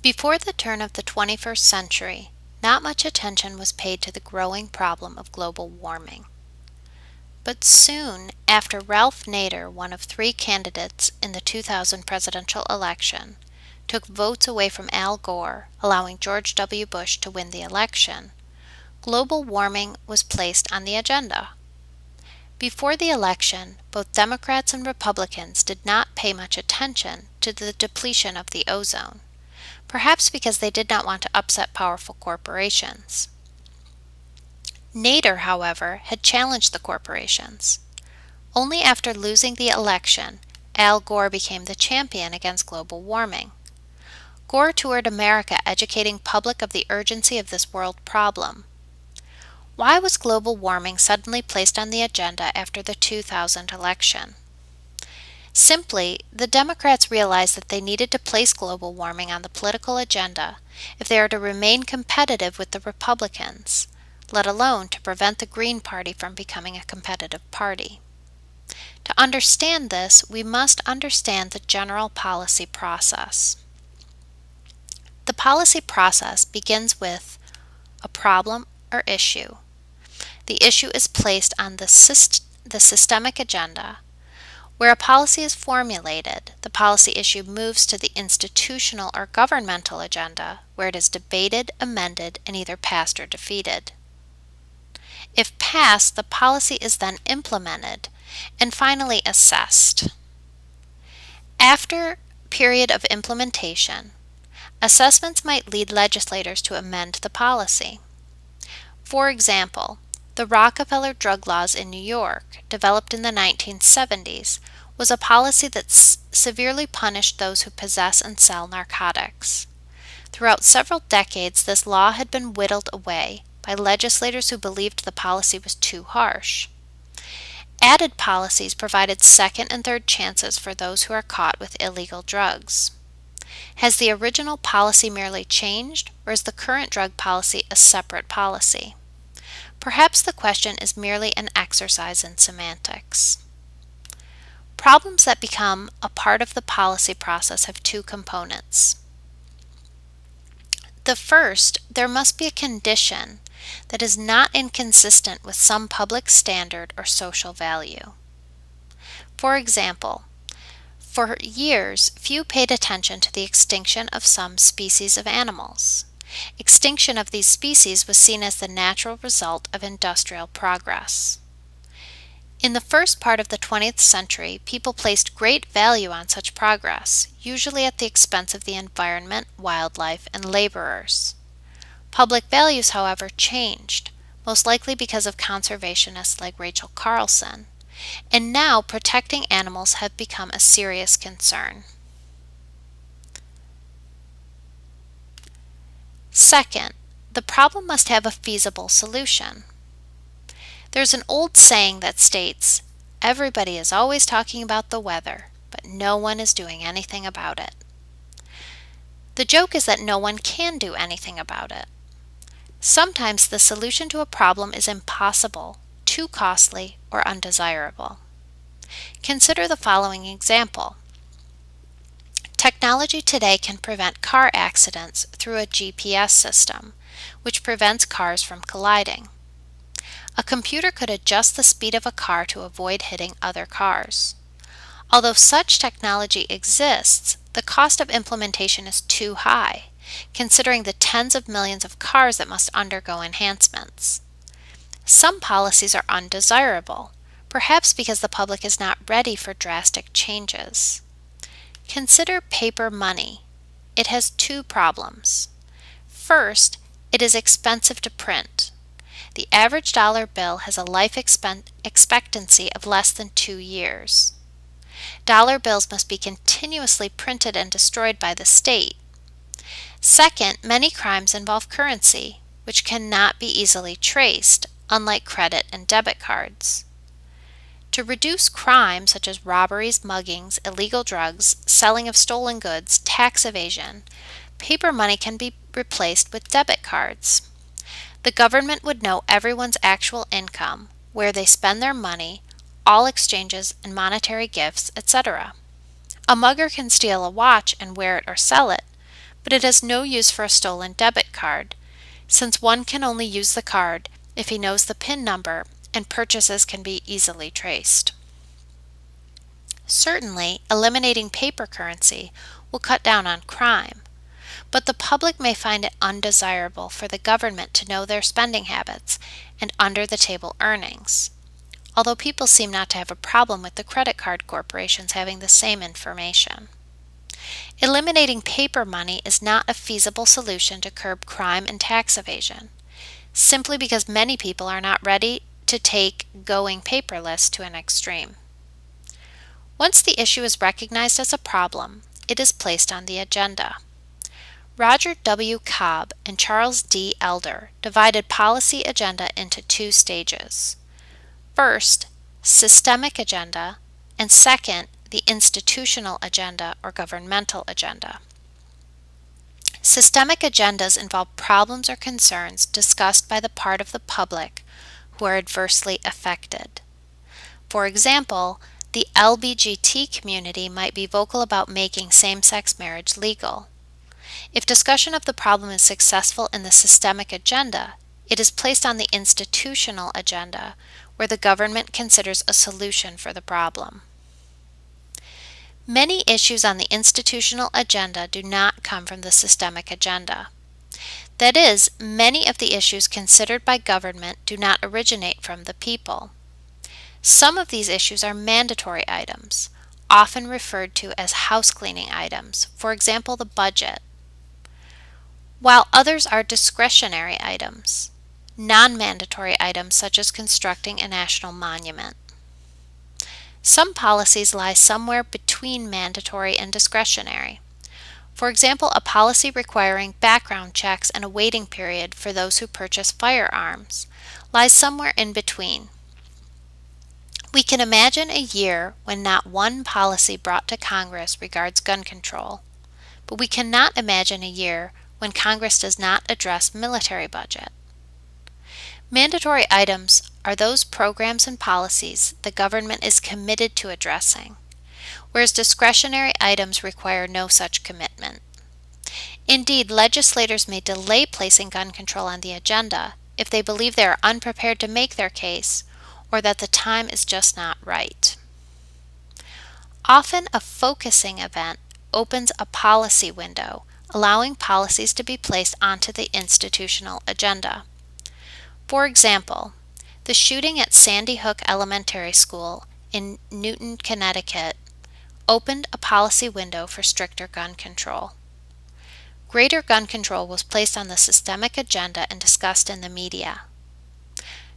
Before the turn of the 21st century, not much attention was paid to the growing problem of global warming. But soon after Ralph Nader, one of three candidates in the 2000 presidential election, took votes away from Al Gore, allowing George W. Bush to win the election, global warming was placed on the agenda. Before the election, both Democrats and Republicans did not pay much attention to the depletion of the ozone, perhaps because they did not want to upset powerful corporations. Nader, however, had challenged the corporations. Only after losing the election, Al Gore became the champion against global warming. Gore toured America educating public of the urgency of this world problem. Why was global warming suddenly placed on the agenda after the 2000 election? Simply, the Democrats realized that they needed to place global warming on the political agenda if they are to remain competitive with the Republicans, let alone to prevent the Green Party from becoming a competitive party. To understand this, we must understand the general policy process. The policy process begins with a problem or issue. The issue is placed on the systemic agenda. Where a policy is formulated, the policy issue moves to the institutional or governmental agenda, where it is debated, amended, and either passed or defeated. If passed, the policy is then implemented and finally assessed. After period of implementation, assessments might lead legislators to amend the policy. For example, the Rockefeller drug laws in New York, developed in the 1970s, was a policy that severely punished those who possess and sell narcotics. Throughout several decades, this law had been whittled away by legislators who believed the policy was too harsh. Added policies provided second and third chances for those who are caught with illegal drugs. Has the original policy merely changed, or is the current drug policy a separate policy? Perhaps the question is merely an exercise in semantics. Problems that become a part of the policy process have two components. The first, there must be a condition that is not inconsistent with some public standard or social value. For example, for years, few paid attention to the extinction of some species of animals. Extinction of these species was seen as the natural result of industrial progress. In the first part of the 20th century, people placed great value on such progress, usually at the expense of the environment, wildlife, and laborers. Public values, however, changed, most likely because of conservationists like Rachel Carlson, and now protecting animals have become a serious concern. Second, the problem must have a feasible solution. There's an old saying that states, "Everybody is always talking about the weather, but no one is doing anything about it." The joke is that no one can do anything about it. Sometimes the solution to a problem is impossible, too costly, or undesirable. Consider the following example. Technology today can prevent car accidents through a GPS system, which prevents cars from colliding. A computer could adjust the speed of a car to avoid hitting other cars. Although such technology exists, the cost of implementation is too high, considering the tens of millions of cars that must undergo enhancements. Some policies are undesirable, perhaps because the public is not ready for drastic changes. Consider paper money. It has two problems. First, it is expensive to print. The average dollar bill has a life expectancy of less than 2 years. Dollar bills must be continuously printed and destroyed by the state. Second, many crimes involve currency, which cannot be easily traced, unlike credit and debit cards. To reduce crime such as robberies, muggings, illegal drugs, selling of stolen goods, tax evasion, paper money can be replaced with debit cards. The government would know everyone's actual income, where they spend their money, all exchanges and monetary gifts, etc. A mugger can steal a watch and wear it or sell it, but it has no use for a stolen debit card, since one can only use the card if he knows the PIN number and purchases can be easily traced. Certainly, eliminating paper currency will cut down on crime, but the public may find it undesirable for the government to know their spending habits and under-the-table earnings, although people seem not to have a problem with the credit card corporations having the same information. Eliminating paper money is not a feasible solution to curb crime and tax evasion, simply because many people are not ready to take going paperless to an extreme. Once the issue is recognized as a problem, it is placed on the agenda. Roger W. Cobb and Charles D. Elder divided policy agenda into two stages. First, systemic agenda, and second, the institutional agenda or governmental agenda. Systemic agendas involve problems or concerns discussed by the part of the public who are adversely affected. For example, the LGBT community might be vocal about making same-sex marriage legal. If discussion of the problem is successful in the systemic agenda, it is placed on the institutional agenda, where the government considers a solution for the problem. Many issues on the institutional agenda do not come from the systemic agenda. That is, many of the issues considered by government do not originate from the people. Some of these issues are mandatory items, often referred to as house-cleaning items, for example, the budget, while others are discretionary items, non-mandatory items such as constructing a national monument. Some policies lie somewhere between mandatory and discretionary. For example, a policy requiring background checks and a waiting period for those who purchase firearms lies somewhere in between. We can imagine a year when not one policy brought to Congress regards gun control, but we cannot imagine a year when Congress does not address military budget. Mandatory items are those programs and policies the government is committed to addressing, whereas discretionary items require no such commitment. Indeed, legislators may delay placing gun control on the agenda if they believe they are unprepared to make their case or that the time is just not right. Often a focusing event opens a policy window, allowing policies to be placed onto the institutional agenda. For example, the shooting at Sandy Hook Elementary School in Newton, Connecticut, opened a policy window for stricter gun control. Greater gun control was placed on the systemic agenda and discussed in the media.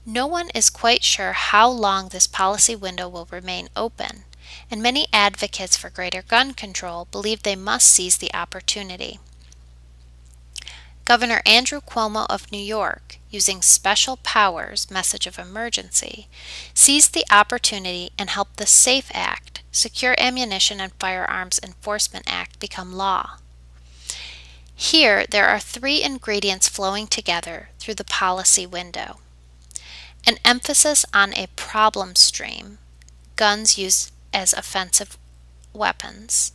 No one is quite sure how long this policy window will remain open, and many advocates for greater gun control believe they must seize the opportunity. Governor Andrew Cuomo of New York, using special powers, message of emergency, seized the opportunity and helped the SAFE Act, Secure Ammunition and Firearms Enforcement Act, become law. Here, there are three ingredients flowing together through the policy window: an emphasis on a problem stream, guns used as offensive weapons;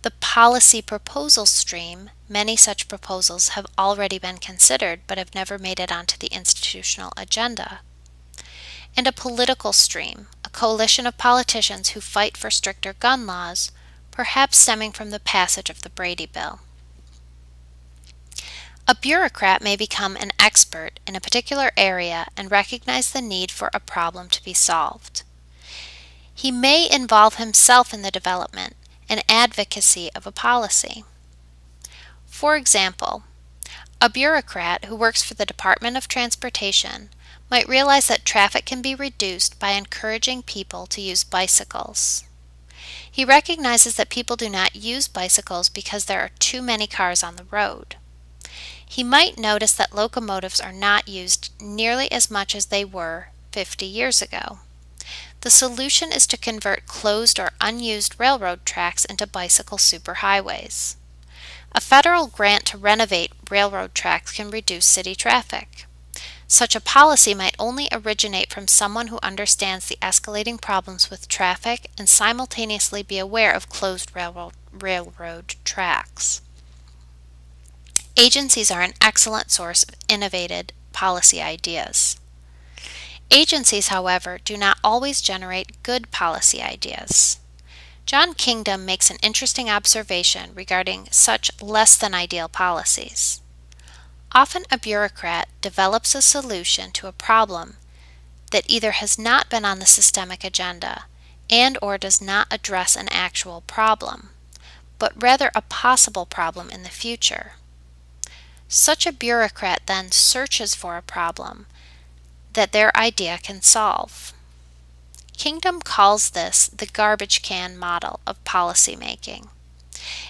the policy proposal stream, many such proposals have already been considered but have never made it onto the institutional agenda; and a political stream, a coalition of politicians who fight for stricter gun laws, perhaps stemming from the passage of the Brady Bill. A bureaucrat may become an expert in a particular area and recognize the need for a problem to be solved. He may involve himself in the development and advocacy of a policy. For example, a bureaucrat who works for the Department of Transportation might realize that traffic can be reduced by encouraging people to use bicycles. He recognizes that people do not use bicycles because there are too many cars on the road. He might notice that locomotives are not used nearly as much as they were 50 years ago. The solution is to convert closed or unused railroad tracks into bicycle superhighways. A federal grant to renovate railroad tracks can reduce city traffic. Such a policy might only originate from someone who understands the escalating problems with traffic and simultaneously be aware of closed railroad tracks. Agencies are an excellent source of innovative policy ideas. Agencies, however, do not always generate good policy ideas. John Kingdom makes an interesting observation regarding such less than ideal policies. Often a bureaucrat develops a solution to a problem that either has not been on the systemic agenda and or does not address an actual problem, but rather a possible problem in the future. Such a bureaucrat then searches for a problem that their idea can solve. Kingdom calls this the garbage can model of policymaking.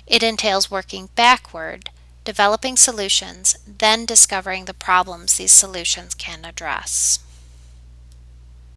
It entails working backward, developing solutions, then discovering the problems these solutions can address.